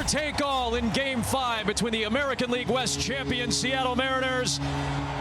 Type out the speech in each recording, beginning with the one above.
take all in Game 5 between the American League West champion Seattle Mariners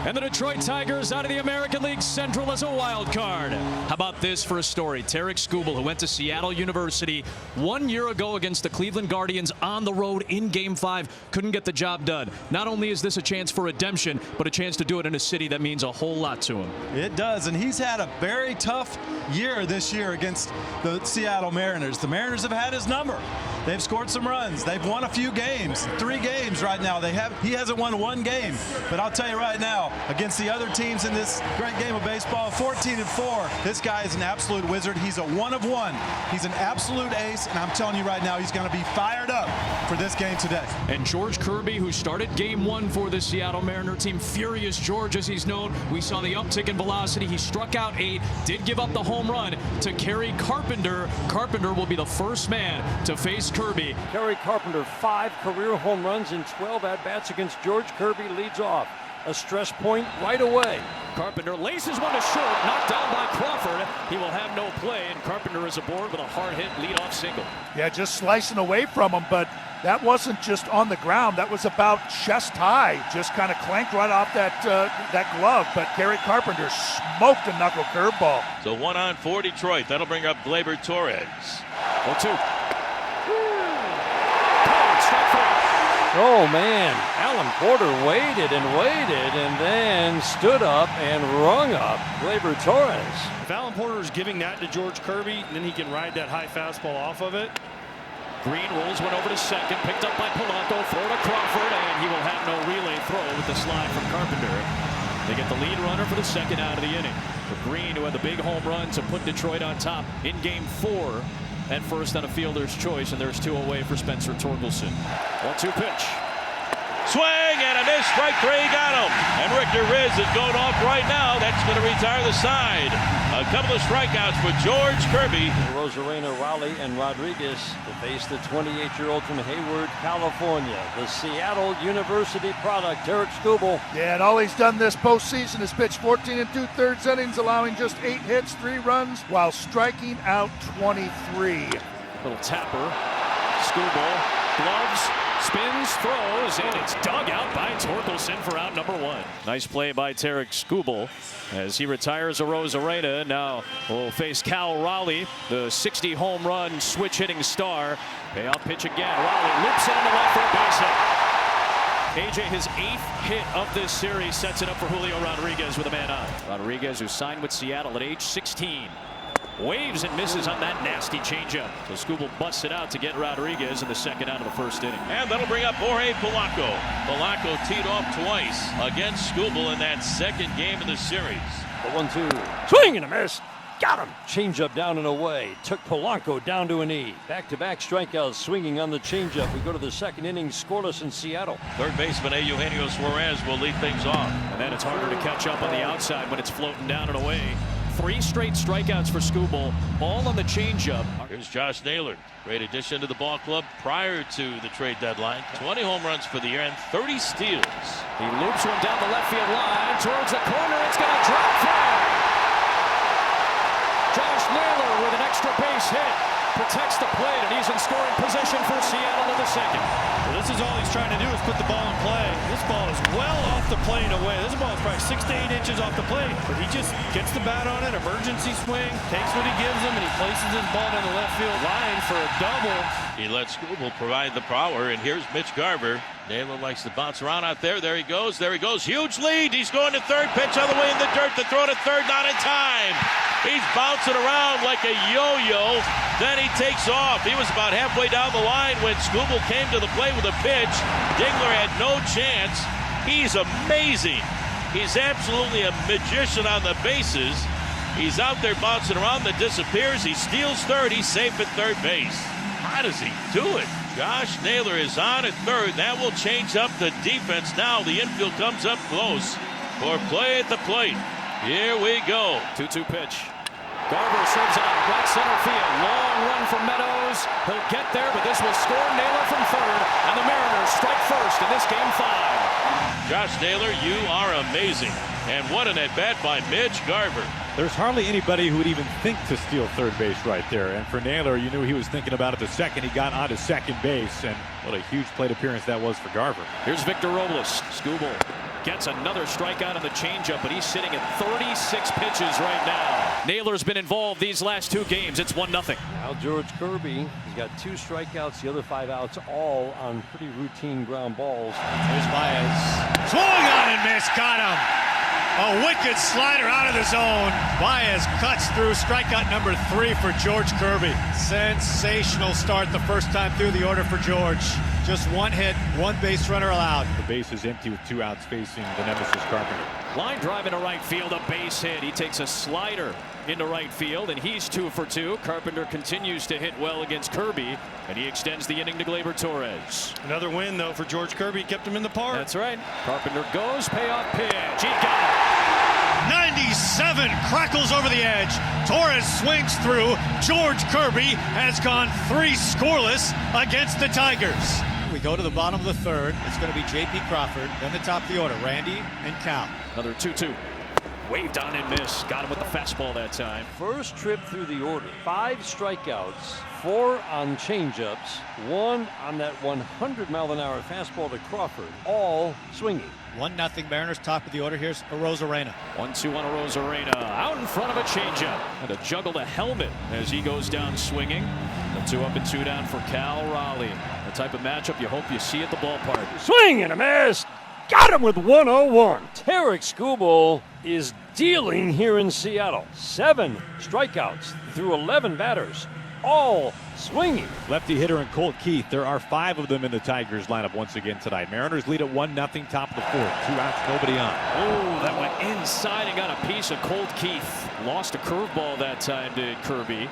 and the Detroit Tigers out of the American League Central as a wild card. How about this for a story? Tarik Skubal, who went to Seattle University 1 year ago against the Cleveland Guardians on the road in Game 5, couldn't get the job done. Not only is this a chance for redemption, but a chance to do it in a city that means a whole lot to him. It does, and he's had a very tough year this year against the Seattle Mariners. The Mariners have had his number. They've scored some runs. They've won a few games, 3 games right now. He hasn't won 1 game, but I'll tell you right now, against the other teams in this great game of baseball, 14-4, this guy is an absolute wizard. He's a 1 of 1. He's an absolute ace, and I'm telling you right now, he's going to be fired up for this game today. And George Kirby, who started Game 1 for the Seattle Mariner team, Furious George as he's known. We saw the uptick in velocity. He struck out 8, did give up the home run to Kerry Carpenter. Carpenter will be the first man to face Kirby. Kerry Carpenter, 5 career home runs in 12 at-bats against George Kirby, leads off. A stress point right away. Carpenter laces one to short, knocked down by Crawford. He will have no play, and Carpenter is aboard with a hard-hit leadoff single. Yeah, just slicing away from him, but that wasn't just on the ground. That was about chest high. Just kind of clanked right off that glove. But Kerry Carpenter smoked a knuckle curveball. So 1 on for Detroit. That'll bring up Gleyber Torres. 0-2. Oh man, Alan Porter waited and then stood up and rung up Gleyber Torres. If Alan Porter is giving that to George Kirby, then he can ride that high fastball off of it. Green rolls one over to second, picked up by Polanco, throw to Crawford, and he will have no relay throw with the slide from Carpenter. They get the lead runner for the second out of the inning. For Green, who had the big home run to put Detroit on top in Game 4. At first on a fielder's choice, and there's 2 away for Spencer Torkelson. 1-2 pitch. Swing and a miss. Strike 3, got him. And Richter Riz is going off right now. That's going to retire the side. A couple of strikeouts for George Kirby. Rosarena, Raleigh, and Rodriguez to face the 28-year-old from Hayward, California. The Seattle University product, Tarik Skubal. Yeah, and all he's done this postseason is pitch 14 2/3 innings, allowing just 8 hits, 3 runs, while striking out 23. Little tapper. Skubal, gloves, spins, throws, and it's dug out by Torkelson for out number 1. Nice play by Tarik Skubal as he retires a Rosarena. Now will face Cal Raleigh, the 60 home run switch hitting star. Payoff pitch again. Raleigh loops on the left for a base hit. AJ, his 8th hit of this series, sets it up for Julio Rodriguez with a man on. Rodriguez, who signed with Seattle at age 16. Waves and misses on that nasty changeup. So Skubal busts it out to get Rodriguez in the second out of the first inning. And that'll bring up Jorge Polanco. Polanco teed off twice against Skubal in that second game of the series. The 1-2. Swing and a miss. Got him. Changeup down and away. Took Polanco down to a knee. Back-to-back strikeouts swinging on the changeup. We go to the second inning, scoreless in Seattle. Third baseman Eugenio Suarez will lead things off. And then it's harder to catch up on the outside when it's floating down and away. 3 straight strikeouts for Skubal, all on the changeup. Here's Josh Naylor, great addition to the ball club prior to the trade deadline. 20 home runs for the year and 30 steals. He loops one down the left field line towards the corner. It's going to drop fly. Josh Naylor with an extra base hit protects the plate, and he's in scoring position for Seattle in the second. Well, this is all he's trying to do is put the ball in play. This ball is well off the plate away. This ball is probably 6 to 8 inches off the plate, but he just gets the bat on it, emergency swing, takes what he gives him, and he places his ball down the left field line for a double. He lets Skubal provide the power, and here's Mitch Garver. Naylor likes to bounce around out there. There he goes. There he goes. Huge lead. He's going to third. Pitch on the way in the dirt. The throw to third. Not in time. He's bouncing around like a yo-yo. Then he takes off. He was about halfway down the line when Skubal came to the plate with a pitch. Dingler had no chance. He's amazing. He's absolutely a magician on the bases. He's out there bouncing around, then disappears. He steals third. He's safe at third base. How does he do it? Josh Naylor is on at third. That will change up the defense. Now the infield comes up close for play at the plate. Here we go. 2-2 pitch. Garver serves it out right center field. Long run from Meadows. He'll get there, but this will score Naylor from third. And the Mariners strike first in this Game 5. Josh Naylor, you are amazing. And what an at-bat by Mitch Garver. There's hardly anybody who would even think to steal third base right there. And for Naylor, you knew he was thinking about it the second he got onto second base. And What a huge plate appearance that was for Garver. Here's Victor Robles. Skubal gets another strikeout on the changeup, but he's sitting at 36 pitches right now. Naylor's been involved these last 2 games. It's 1-0. Now George Kirby, he's got 2 strikeouts, the other 5 outs, all on pretty routine ground balls. Here's Baez. Swung on and missed. Got him. A wicked slider out of the zone. Baez cuts through strikeout number 3 for George Kirby. Sensational start the first time through the order for George. Just 1 hit, 1 base runner allowed. The base is empty with 2 outs facing the nemesis Carpenter. Line drive into right field, a base hit. He takes a slider into right field, and he's 2 for 2. Carpenter continues to hit well against Kirby, and he extends the inning to Gleyber Torres. Another win, though, for George Kirby. Kept him in the park. That's right. Carpenter goes, payoff pitch. He got it. 97 crackles over the edge. Torres swings through. George Kirby has gone 3 scoreless against the Tigers. We go to the bottom of the 3rd. It's going to be J.P. Crawford, then the top of the order, Randy and Cal. Another 2-2. Waved on and missed. Got him with the fastball that time. First trip through the order, 5 strikeouts, 4 on changeups, 1 on that 100-mile-an-hour fastball to Crawford, all swinging. 1-0 Mariners, top of the order. Here's Arozarena. 1-2 on Arozarena. Out in front of a changeup. And to juggle the helmet as he goes down swinging. The 2 up and 2 down for Cal Raleigh. The type of matchup you hope you see at the ballpark. Swing and a miss. Got him with 101. Tarek Skubal is dealing here in Seattle. 7 strikeouts through 11 batters, all swinging. Lefty hitter and Colt Keith. There are 5 of them in the Tigers lineup once again tonight. Mariners lead at 1-0, top of the 4th. 2 outs, nobody on. Oh, that went inside and got a piece of Colt Keith. Lost a curveball that time to Kirby.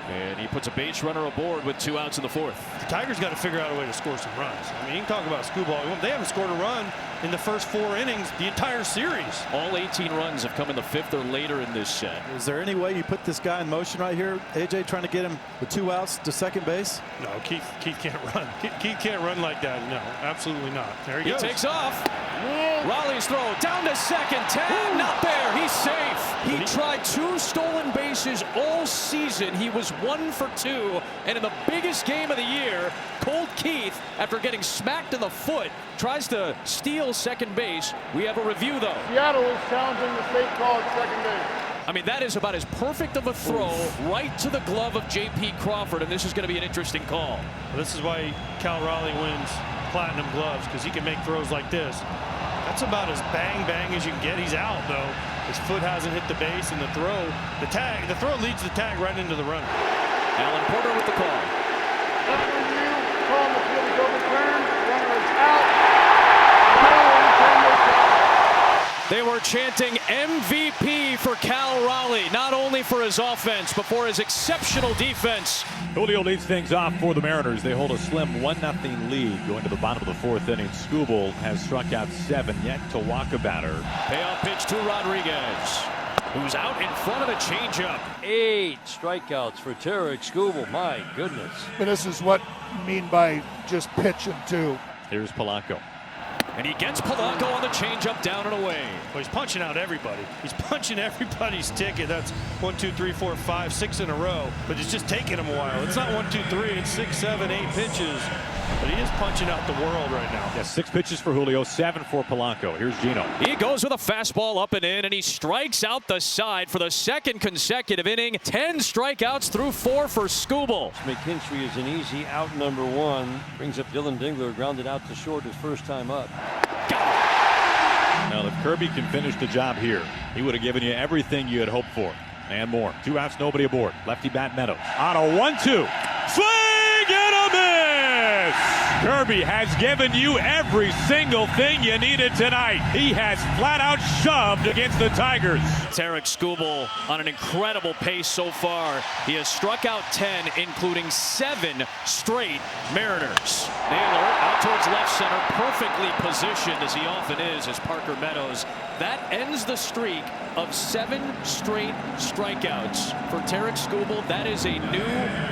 And he puts a base runner aboard with 2 outs in the 4th. The Tigers got to figure out a way to score some runs. I mean, you can talk about Skubal. They haven't scored a run in the first 4 innings the entire series. All 18 runs have come in the 5th or later in this set. Is there any way you put this guy in motion right here? AJ trying to get him with 2 outs to second base? No, Keith can't run. Keith can't run like that. No, absolutely not. There he goes. He takes off. Raleigh's throw down to second. Tag not there. He's safe. He tried 2 stolen bases all season. He was 1 for 2. And in the biggest game of the year, Colt Keith, after getting smacked in the foot, tries to steal second base. We have a review, though. Seattle is challenging the state call at second base. I mean, that is about as perfect of a throw right to the glove of J.P. Crawford, and this is going to be an interesting call. Well, this is why Cal Raleigh wins platinum gloves, because he can make throws like this. That's about as bang as you can get. He's out, though. His foot hasn't hit the base, and the throw leads the tag right into the runner. Alan Porter with the call. Call on the field is overturned. Runner is out. They were chanting MVP for Cal Raleigh, not only for his offense, but for his exceptional defense. Julio leads things off for the Mariners. They hold a slim 1-0 lead going to the bottom of the 4th inning. Skubal has struck out 7, yet to walk a batter. Payoff pitch to Rodriguez, who's out in front of the changeup. 8 strikeouts for Tarek Skubal. My goodness. And this is what you mean by just pitching, too. Here's Polanco. And he gets Polanco on the changeup down and away. Well, he's punching out everybody. He's punching everybody's ticket. That's 1, 2, 3, 4, 5, 6 in a row. But it's just taking him a while. It's not 1, 2, 3. It's 6, 7, 8 pitches. But he is punching out the world right now. Yeah, 6 pitches for Julio, 7 for Polanco. Here's Gino. He goes with a fastball up and in, and he strikes out the side for the 2nd consecutive inning. 10 strikeouts through 4 for Skubal. McKinstry is an easy out number 1. Brings up Dylan Dingler, grounded out to short his first time up. Now, if Kirby can finish the job here, he would have given you everything you had hoped for and more. 2 outs, nobody aboard. Lefty bat Meadows. On a 1-2. Swing and a miss! Kirby has given you every single thing you needed tonight. He has flat out shoved against the Tigers. Tarek Skubal on an incredible pace so far. He has struck out 10, including 7 straight Mariners. Naylor out towards left center, perfectly positioned as he often is as Parker Meadows. That ends the streak of 7 straight strikeouts for Tarek Skubal. That is a new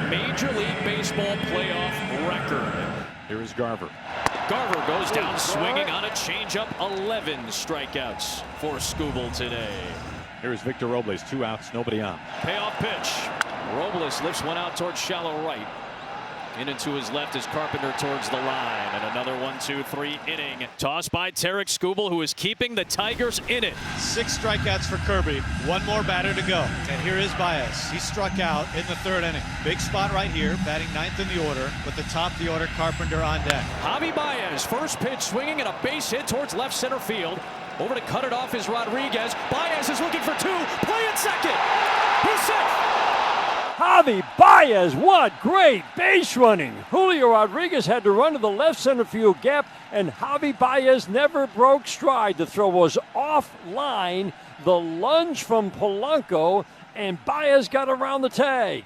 Major League Baseball playoff record. Here is Garver. Garver goes down swinging on a changeup. 11 strikeouts for Skubal today. Here is Victor Robles. 2 outs, nobody on. Payoff pitch. Robles lifts one out towards shallow right. In and to his left is Carpenter towards the line. And another 1-2-3 inning. Tossed by Tarik Skubal, who is keeping the Tigers in it. 6 strikeouts for Kirby. 1 more batter to go. And here is Baez. He struck out in the 3rd inning. Big spot right here, batting 9th in the order. With the top of the order, Carpenter on deck. Javi Baez, first pitch swinging and a base hit towards left center field. Over to cut it off is Rodriguez. Baez is looking for 2. Play at second. He's safe. Javi Baez, what great base running. Julio Rodriguez had to run to the left center field gap, and Javi Baez never broke stride. The throw was offline. The lunge from Polanco, and Baez got around the tag.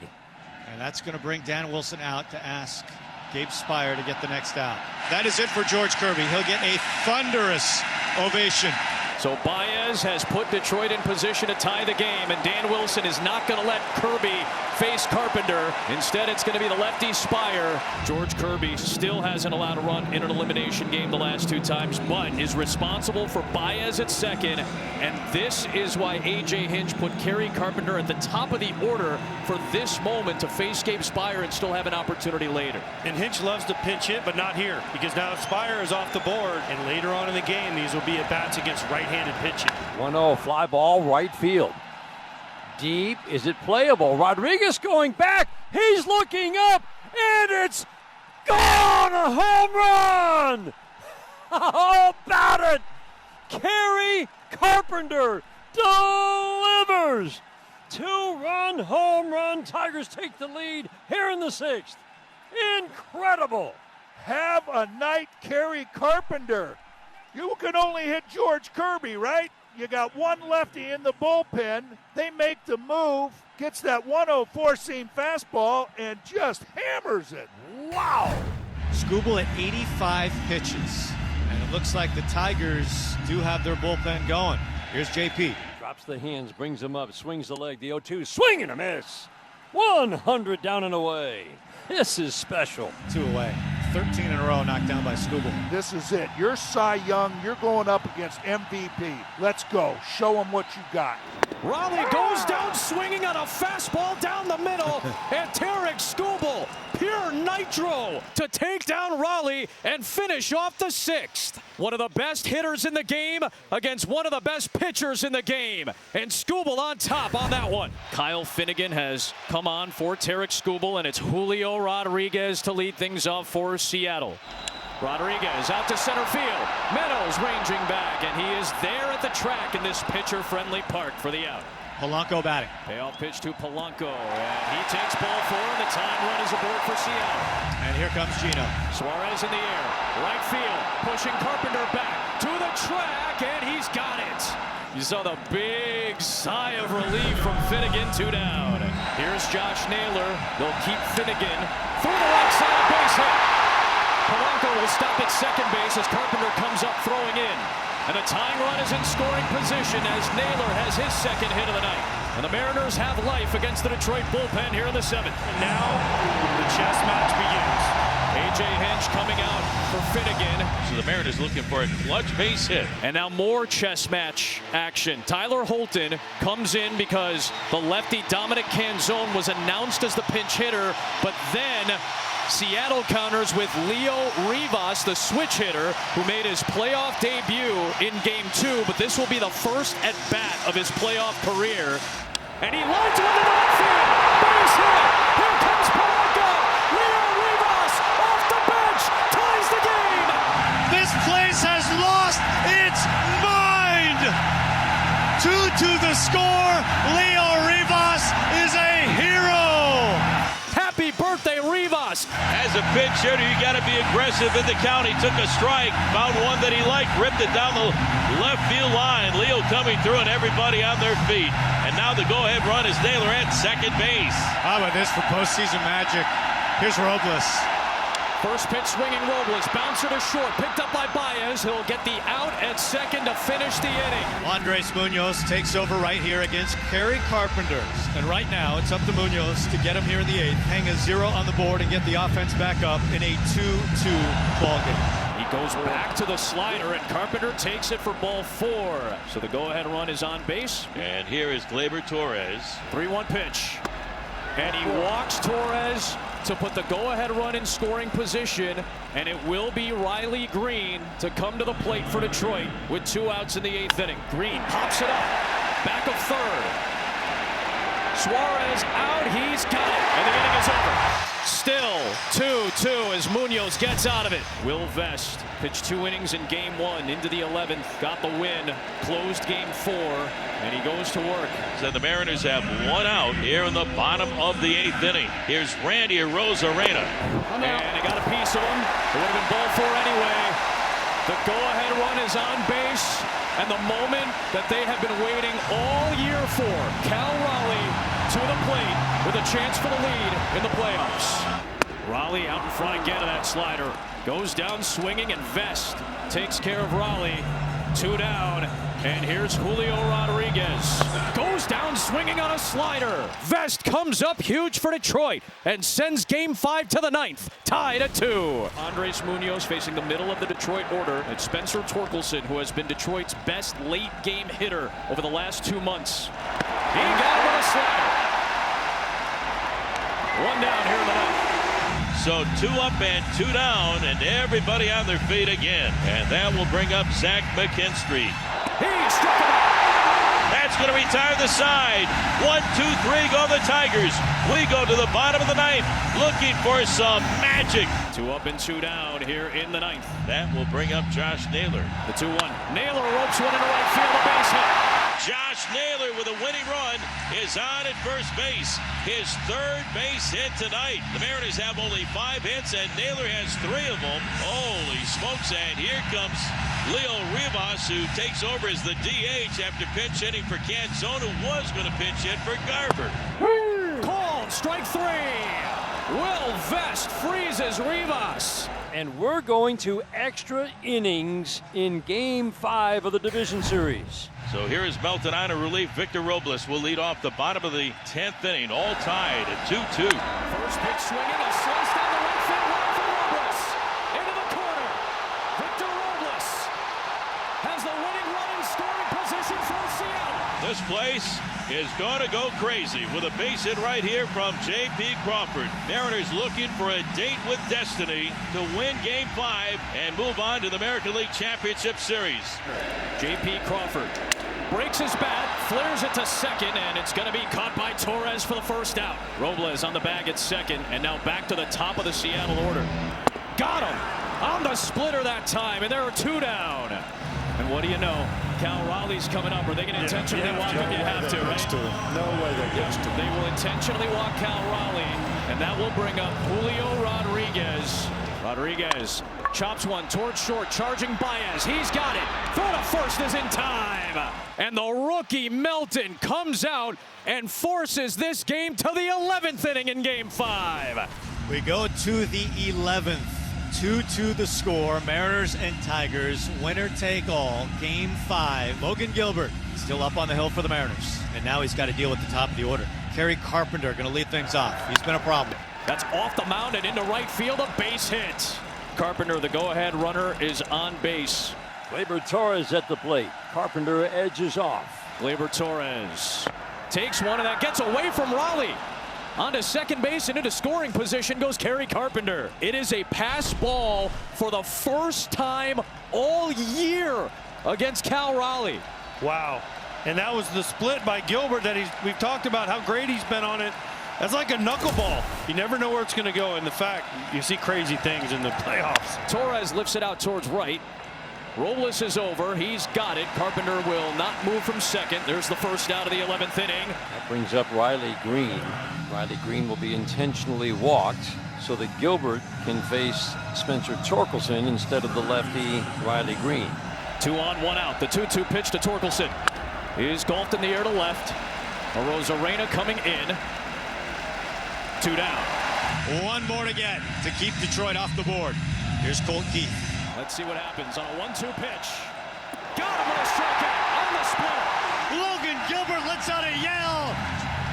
And that's going to bring Dan Wilson out to ask Gabe Spire to get the next out. That is it for George Kirby. He'll get a thunderous ovation. So Baez has put Detroit in position to tie the game, and Dan Wilson is not going to let Kirby face Carpenter. Instead, it's going to be the lefty Spire. George Kirby still hasn't allowed a run in an elimination game the last 2 times, but is responsible for Baez at second. And this is why A.J. Hinch put Kerry Carpenter at the top of the order for this moment to face Gabe Spire and still have an opportunity later. And Hinch loves to pinch hit, but not here, because now Spire is off the board, and later on in the game, these will be at-bats against right-handed pitching. 1-0, fly ball, right field. Deep, is it playable? Rodriguez going back, he's looking up, and it's gone! A home run! How about it? Kerry Carpenter delivers! 2-run home run. Tigers take the lead here in the 6th. Incredible! Have a night, Kerry Carpenter. You can only hit George Kirby, right? You got one lefty in the bullpen. They make the move, gets that 104 seam fastball, and just hammers it. Wow! Skubal at 85 pitches. And it looks like the Tigers do have their bullpen going. Here's JP. Drops the hands, brings him up, swings the leg, the 0-2, swing and a miss. 100 down and away. This is special. 2 away. 13 in a row knocked down by Skubal. This is it. You're Cy Young. You're going up against MVP. Let's go. Show them what you got. Raleigh goes down swinging on a fastball down the middle, and Tarik Skubal, pure nitro, to take down Raleigh and finish off the 6th. One of the best hitters in the game against one of the best pitchers in the game, and Skubal on top on that one. Kyle Finnegan has come on for Tarik Skubal, and it's Julio Rodriguez to lead things off for Seattle. Rodriguez out to center field. Meadows ranging back, and he is there at the track in this pitcher-friendly park for the out. Polanco batting. Payoff pitch to Polanco, and he takes ball 4, and the time run is aboard for Seattle. And here comes Gino. Suarez in the air, right field, pushing Carpenter back to the track, and he's got it. You saw the big sigh of relief from Finnegan, 2 down. Here's Josh Naylor. They'll keep Finnegan through the right side, base hit. Polanco will stop at second base as Carpenter comes up throwing in. And the tying run is in scoring position as Naylor has his 2nd hit of the night. And the Mariners have life against the Detroit bullpen here in the 7th. And now the chess match begins. A.J. Hinch coming out for Finnegan. So the Mariners looking for a clutch base hit. And now more chess match action. Tyler Holton comes in because the lefty Dominic Canzone was announced as the pinch hitter, but then Seattle counters with Leo Rivas, the switch hitter, who made his playoff debut in Game 2, but this will be the first at-bat of his playoff career. And he lines one to the outfield. Base hit. Here comes Polanco. Leo Rivas off the bench ties the game. This place has lost its mind. 2 to the score. Leo Rivas is a hero. Happy birthday, Rivas. As a pinch hitter, you got to be aggressive in the count. He took a strike, found one that he liked, ripped it down the left field line. Leo coming through and everybody on their feet. And now the go-ahead run is Naylor at second base. How about this for postseason magic? Here's Robles. First pitch swinging Robles, bouncer to short, picked up by Baez. He'll get the out at second to finish the inning. Andres Munoz takes over right here against Kerry Carpenter. And right now, it's up to Munoz to get him here in the 8th, hang a 0 on the board, and get the offense back up in a 2-2 ball game. He goes back to the slider, and Carpenter takes it for ball 4. So the go-ahead run is on base. And here is Gleyber Torres. 3-1 pitch. And he walks Torres to put the go-ahead run in scoring position, and it will be Riley Green to come to the plate for Detroit with 2 outs in the 8th inning. Green pops it up, back of third. Suarez out, he's got it, and the inning is over. Still 2-2 as Munoz gets out of it. Will Vest pitched 2 innings in game 1 into the 11th, got the win, closed game 4, and he goes to work. So the Mariners have 1 out here in the bottom of the 8th inning. Here's Randy Arozarena. And he got a piece of him. It would have been ball 4 anyway. The go-ahead run is on base, and the moment that they have been waiting all year for. Cal Raleigh to the plate with a chance for the lead in the playoffs. Raleigh out in front again of that slider. Goes down swinging, and Vest takes care of Raleigh. 2 down, and here's Julio Rodriguez. Goes down swinging on a slider. Vest comes up huge for Detroit and sends game 5 to the 9th, tied at 2. Andres Munoz facing the middle of the Detroit order. It's Spencer Torkelson, who has been Detroit's best late game hitter over the last 2 months. He got him on a slider. 1 down here in the 9th. So 2 up and 2 down, and everybody on their feet again. And that will bring up Zach McKinstry. He struck him out. That's going to retire the side. 1, 2, 3 go the Tigers. We go to the bottom of the 9th, looking for some magic. 2 up and 2 down here in the 9th. That will bring up Josh Naylor. The 2-1. Naylor ropes one into right field, a base hit. Josh Naylor with a winning run is on at first base. His 3rd base hit tonight. The Mariners have only 5 hits, and Naylor has 3 of them. Holy smokes, and here comes Leo Rivas, who takes over as the DH after pinch hitting for Canzone, who was going to pinch hit for Garver. Called strike 3. Will Vest freezes Rivas. And we're going to extra innings in game 5 of the division series. So here is Melton on a relief. Victor Robles will lead off the bottom of the 10th inning, all tied at 2-2. First pitch swinging, a slice down the right field line for Robles. Into the corner. Victor Robles has the winning run in scoring position for Seattle. This place is going to go crazy with a base hit right here from J.P. Crawford. Mariners looking for a date with destiny to win Game 5 and move on to the American League Championship Series. J.P. Crawford breaks his bat, flares it to second, and it's going to be caught by Torres for the first out. Robles on the bag at second, and now back to the top of the Seattle order. Got him on the splitter that time, and there are 2 down. And what do you know? Cal Raleigh's coming up. Are they going to intentionally walk him? You have to, right? No way they get to. They will intentionally walk Cal Raleigh, and that will bring up Julio Rodriguez. Rodriguez chops one towards short, charging Baez. He's got it. Throw to first is in time. And the rookie Melton comes out and forces this game to the 11th inning in Game 5. We go to the 11th. 2-2 the score. Mariners and Tigers, winner take all. Game 5. Logan Gilbert still up on the hill for the Mariners. And now he's got to deal with the top of the order. Kerry Carpenter going to lead things off. He's been a problem. That's off the mound and into right field, a base hit. Carpenter, the go-ahead runner, is on base. Gleyber Torres at the plate. Carpenter edges off. Gleyber Torres takes one, and that gets away from Raleigh. Onto second base and into scoring position goes Kerry Carpenter. It is a pass ball for the first time all year against Cal Raleigh. Wow. And that was the split by Gilbert that we've talked about how great he's been on it. That's like a knuckleball. You never know where it's going to go. And the fact, you see crazy things in the playoffs. Torres lifts it out towards right. Robles is over. He's got it. Carpenter will not move from second. There's the first out of the 11th inning. That brings up Riley Green. Riley Green will be intentionally walked so that Gilbert can face Spencer Torkelson instead of the lefty Riley Green. 2 on, 1 out. The 2-2 pitch to Torkelson is golfed in the air to left. Arozarena coming in. 2 down. 1 more to get to keep Detroit off the board. Here's Colt Keith. Let's see what happens on a 1-2 pitch. Got him with a strikeout on the split. Logan Gilbert lets out a yell.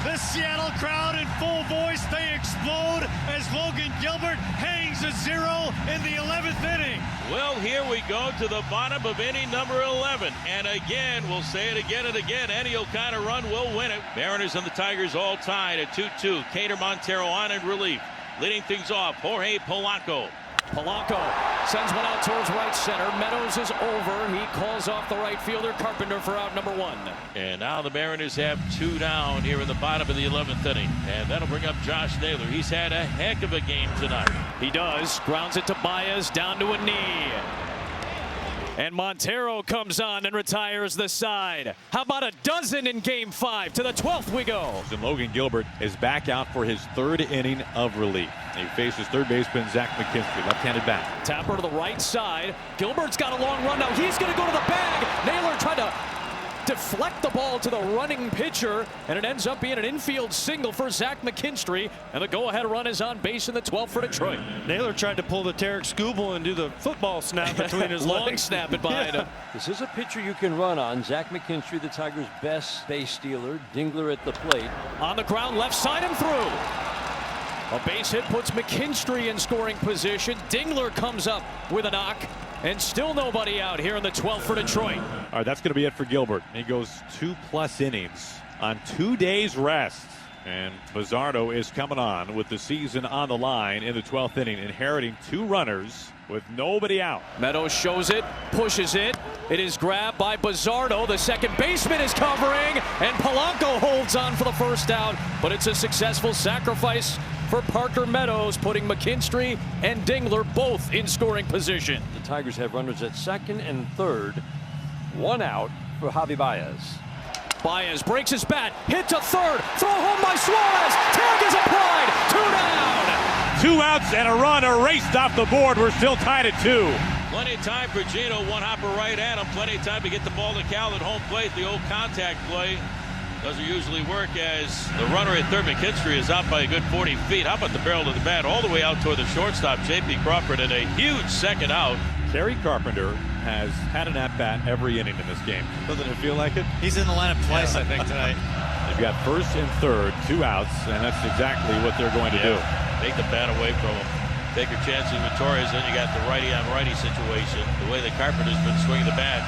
The Seattle crowd in full voice, they explode as Logan Gilbert hangs a 0 in the 11th inning. Well, here we go to the bottom of inning number 11. And again, we'll say it again and again, any kind of run will win it. Mariners and the Tigers all tied at 2-2. Cater Montero on in relief. Leading things off, Jorge Polanco. Polanco sends one out towards right center. Meadows is over. He calls off the right fielder Carpenter for out number 1. And now the Mariners have 2 down here in the bottom of the 11th inning. And that'll bring up Josh Naylor. He's had a heck of a game tonight. He does. Grounds it to Baez down to a knee. And Montero comes on and retires the side. How about a dozen in Game 5? To the 12th we go. And Logan Gilbert is back out for his 3rd inning of relief. He faces third baseman Zach McKinstry, left-handed bat. Tapper to the right side. Gilbert's got a long run now. He's going to go to the bag. Naylor tried to deflect the ball to the running pitcher, and it ends up being an infield single for Zach McKinstry, and the go-ahead run is on base in the 12th for Detroit. Naylor tried to pull the Tarek Skubal and do the football snap between his long legs. snap it behind him. This is a pitcher you can run on. Zach McKinstry, the Tigers' best base stealer. Dingler at the plate. On the ground, left side and through. A base hit puts McKinstry in scoring position. Dingler comes up with a knock. And still nobody out here in the 12th for Detroit. All right, that's going to be it for Gilbert. He goes 2+ innings on 2 days rest. And Bizzardo is coming on with the season on the line in the 12th inning, inheriting 2 runners with nobody out. Meadows shows it, pushes it. It is grabbed by Bizzardo. The second baseman is covering, and Polanco holds on for the first out. But it's a successful sacrifice for Parker Meadows, putting McKinstry and Dingler both in scoring position. The Tigers have runners at 2nd and 3rd. 1 out for Javi Baez. Baez breaks his bat, hit to 3rd, throw home by Suarez. Tag is applied, 2 down. 2 outs and a run erased off the board. We're still tied at 2. Plenty of time for Gino. One hopper right at him. Plenty of time to get the ball to Cal at home plate. The old contact play doesn't usually work as the runner at third, McKinstry, is out by a good 40 feet. How about the barrel of the bat all the way out toward the shortstop, J.P. Crawford, and a huge second out. Kerry Carpenter has had an at-bat every inning in this game. Doesn't it feel like it? He's in the lineup twice, I think, tonight. They've got 1st and 3rd, 2 outs, and that's exactly what they're going to do. Take the bat away from him. Take your chances with Torres, then you got the righty-on-righty situation. The way that Carpenter's been swinging the bat,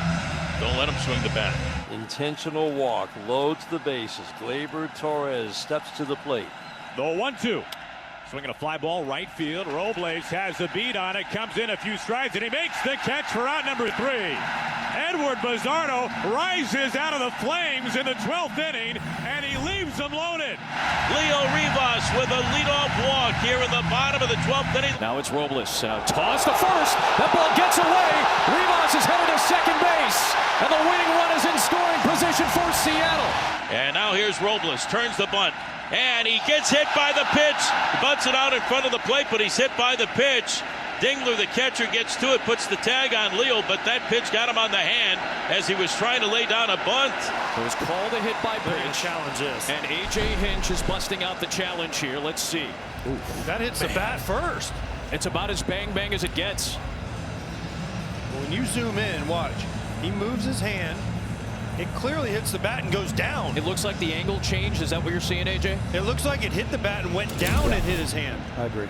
don't let him swing the bat. Intentional walk, loads the bases. Gleyber Torres steps to the plate. The 1-2. Swinging a fly ball right field. Robles has the beat on it, comes in a few strides, and he makes the catch for out number 3. Edward Bizzardo rises out of the flames in the 12th inning, and he leaves them loaded. Leo Rivas with a leadoff walk here in the bottom of the 12th inning. Now it's Robles. Toss to first. That ball gets away. Rivas is headed to second base. And the winning run is in scoring position for Seattle. And now here's Robles. Turns the bunt. And he gets hit by the pitch. Bunts it out in front of the plate, but he's hit by the pitch. Dingler, the catcher, gets to it, puts the tag on Leo, but that pitch got him on the hand as he was trying to lay down a bunt. It was called a hit by pitch. Challenge is. And A.J. Hinch is busting out the challenge here. Let's see. That hits the bat first. It's about as bang-bang as it gets. When you zoom in, watch. He moves his hand. It clearly hits the bat and goes down. It looks like the angle changed. Is that what you're seeing, A.J.? It looks like it hit the bat and went down and hit his hand. I agree.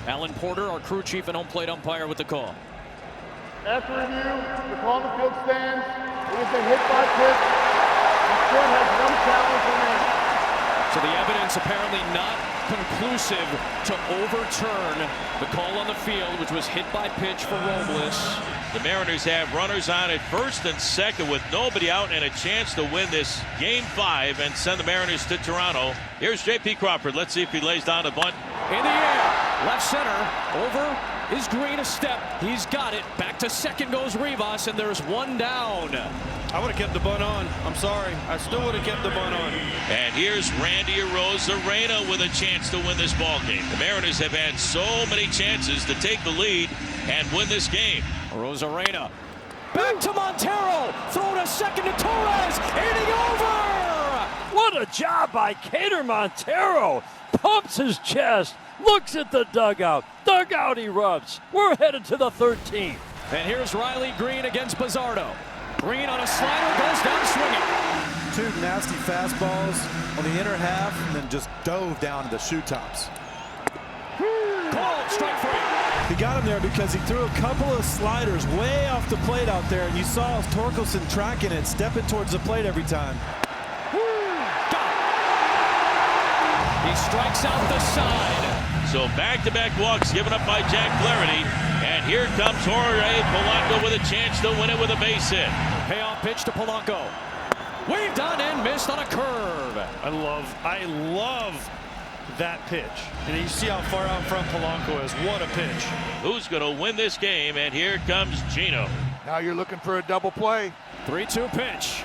Alan Porter, our crew chief and home plate umpire, with the call. After review, the call on the field stands. It is a hit by pitch. The court has 1 challenge remaining. So the evidence apparently not conclusive to overturn the call on the field, which was hit by pitch for Robles. The Mariners have runners on at 1st and 2nd with nobody out and a chance to win this Game 5 and send the Mariners to Toronto. Here's J.P. Crawford. Let's see if he lays down a bunt. In the air, left center, over is Green a step. He's got it. Back to second goes Rivas, and there's 1 down. I would have kept the bunt on. I'm sorry. I still would have kept the bunt on. And here's Randy Arozarena with a chance to win this ball game. The Mariners have had so many chances to take the lead and win this game. Arozarena back to Montero, throw to second to Torres, inning over. What a job by Cater Montero. Pumps his chest, looks at the dugout. Dugout erupts. We're headed to the 13th. And here's Riley Green against Bizzardo. Green on a slider, goes down swinging. 2 nasty fastballs on the inner half, and then just dove down to the shoe tops. Called strike 3. He got him there because he threw a couple of sliders way off the plate out there, and you saw Torkelson tracking it, stepping towards the plate every time. Got it. He strikes out the side. So back-to-back walks given up by Jack Flaherty. And here comes Jorge Polanco with a chance to win it with a base hit. Payoff pitch to Polanco. Waved on and missed on a curve. I love that pitch. And you see how far out front Polanco is. What a pitch. Who's going to win this game? And here comes Gino. Now you're looking for a double play. 3-2 pitch.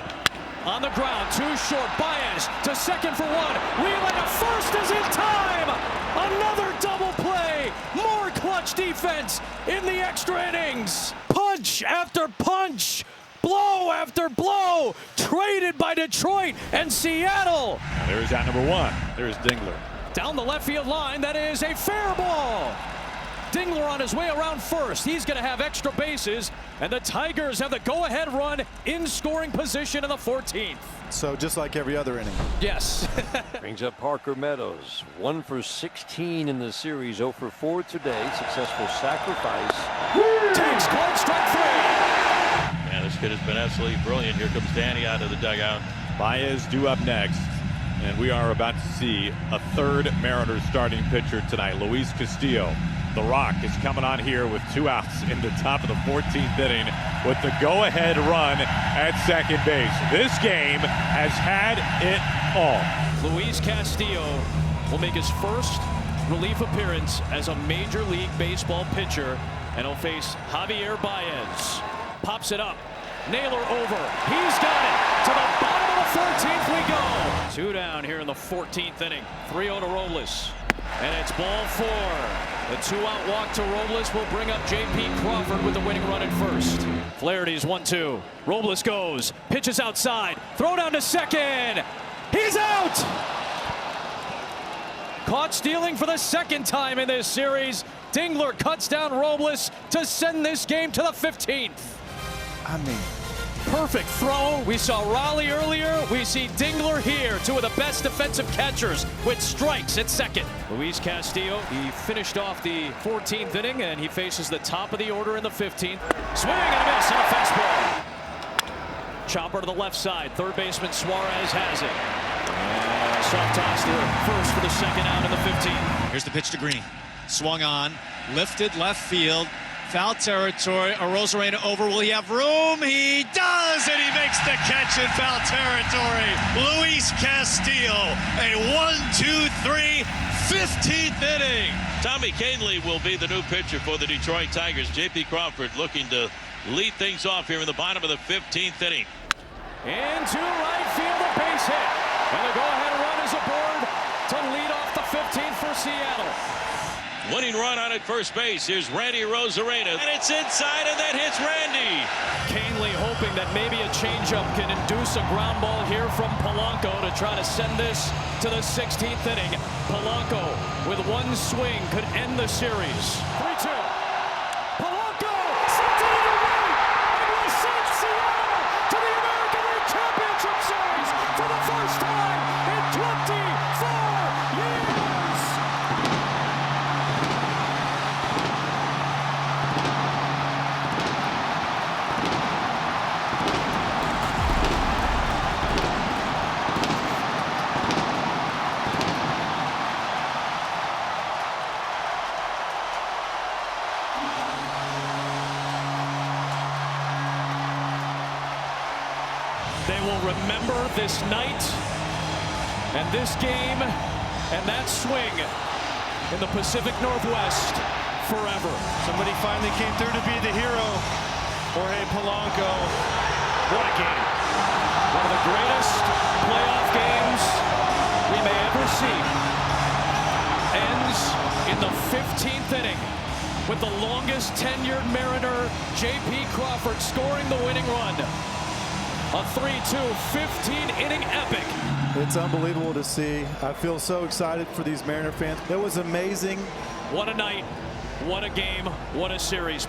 On the ground, too short. Baez to second for one. Wheeling to first is in time. Another double play. More clutch defense in the extra innings. Punch after punch. Blow after blow. Traded by Detroit and Seattle. There's at number 1. There's Dingler. Down the left field line. That is a fair ball. Dingler on his way around first. He's going to have extra bases, and the Tigers have the go-ahead run in scoring position in the 14th. So just like every other inning. Yes. Brings up Parker Meadows. 1 for 16 in the series. 0 for 4 today. Successful sacrifice. Takes called strike 3. Man, this kid has been absolutely brilliant. Here comes Danny out of the dugout. Baez due up next. And we are about to see a third Mariners starting pitcher tonight, Luis Castillo. The Rock is coming on here with 2 outs in the top of the 14th inning with the go-ahead run at second base. This game has had it all. Luis Castillo will make his first relief appearance as a Major League Baseball pitcher, and he'll face Javier Baez. Pops it up. Naylor over. He's got it. To the bottom of the 14th we go. 2 down here in the 14th inning. 3-0 to Robles. And it's ball 4. The 2-out walk to Robles will bring up J.P. Crawford with the winning run at first. Flaherty's 1-2. Robles goes. Pitches outside. Throw down to second. He's out. Caught stealing for the second time in this series. Dingler cuts down Robles to send this game to the 15th. I mean, Perfect throw. We saw Raleigh earlier. We see Dingler here. 2 of the best defensive catchers with strikes at second. Luis Castillo, he finished off the 14th inning, and he faces the top of the order in the 15th. Swing and a miss on a fastball. Chopper to the left side. Third baseman Suarez has it. And soft toss to first for the second out in the 15th. Here's the pitch to Green. Swung on, lifted left field. Foul territory. Arozarena over. Will he have room? He does, and he makes the catch in foul territory. Luis Castillo, a 1-2-3 15th inning. Tommy Kahnle will be the new pitcher for the Detroit Tigers. J.P. Crawford looking to lead things off here in the bottom of the 15th inning. Into right field, a base hit. And the go-ahead run is aboard to lead off the 15th for Seattle. Winning run on at first base. Here's Randy Arozarena, and it's inside, and that hits Randy. Kahnle hoping that maybe a changeup can induce a ground ball here from Polanco to try to send this to the 16th inning. Polanco with one swing could end the series. 3-2. Polanco sent it in the right and will send Seattle to the American League Championship Series for the first time in 24 years. They will remember this night and this game and that swing in the Pacific Northwest forever. Somebody finally came through to be the hero. Jorge Polanco. What a game. One of the greatest playoff games we may ever see. Ends in the 15th inning with the longest tenured Mariner, J.P. Crawford, scoring the winning run. A 3-2 15-inning epic. it's unbelievable to see. I feel so excited for these Mariner fans. It was amazing. What a night, what a game, what a series.